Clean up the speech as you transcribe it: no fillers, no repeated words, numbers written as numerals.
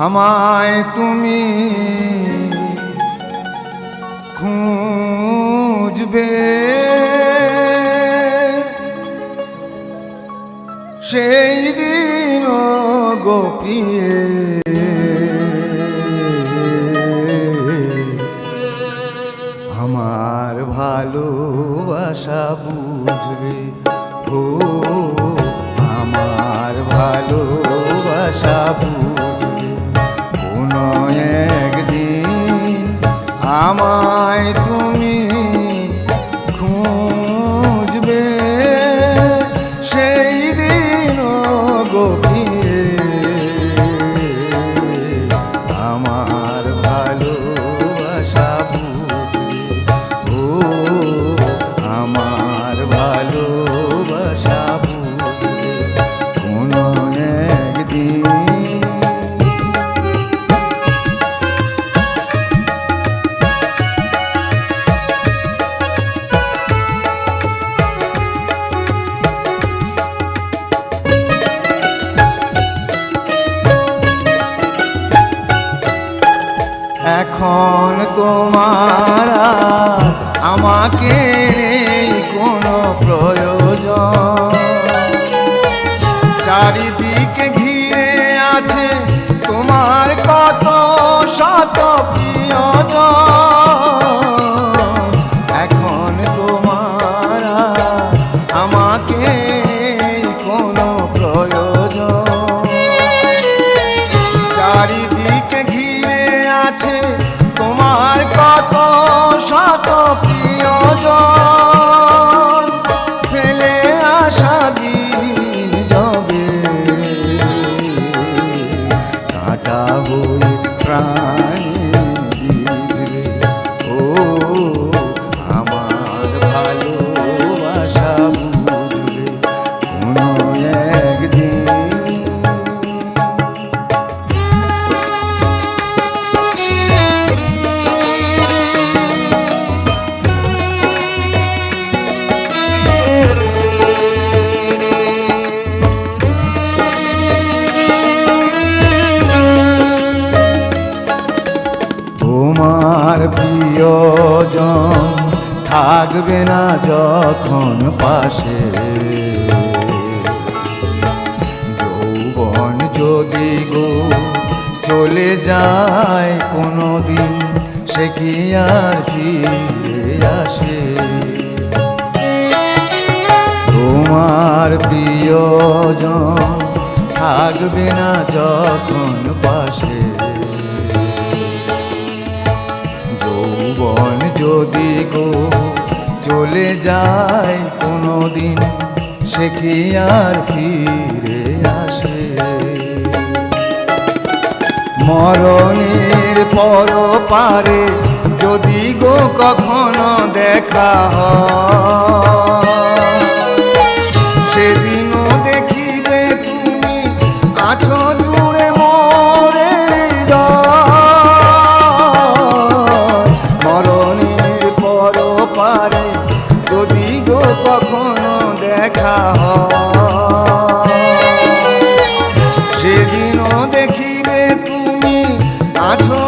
আমায় তুমি খুঁজবে সেই দিন গো প্রিয়ে আমার ভালোবাসা বুঝবে ও আমার ভালোবাসা বুঝবে কোনো একদিন আমায় তুমি খুঁজবে সেই দিন গো প্রিয়ে আমার ভালোবাসা বুঝবে ও আমার ভালোবাসা বুঝবে কোনো একদিন। এখন তোমার আমাকে নেই কোনো প্রয়োজন, চারিদিকে ঘিরে আছে তোমার কত শত প্রিয়জন। এখন তোমার আমাকে নেই কোনো প্রয়োজন, চারিদিকে ঘিরে আছে তোমার কত শত প্রিয়জন। ফেলে আসা দিন যাবে কাঁটা হয়ে প্রাণে বিঁধবে ও আমার ভালোবাসা বুঝবে কোনো একদিন। তোমার প্রিয়জন থাকবে না যখন পাশে, যৌবন যদি গো চলে যায় কোনো দিন সে কি আর ফিরে আসে। তোমার প্রিয়জন থাকবে না যখন পাশে, যৌবন যদি গো চলে যায় কোনো দিন সে কি আর ফিরে আসে। মরণের পর পারে যদি গো কখনো দেখা হয়, সেদিনও দেখিবে তুমি আছো জুড়ে মোরে হৃদয়। মরণের পর পারে যদি গো কখনো দেখা হয়, সেদিনও দেখিবে তুমি আছো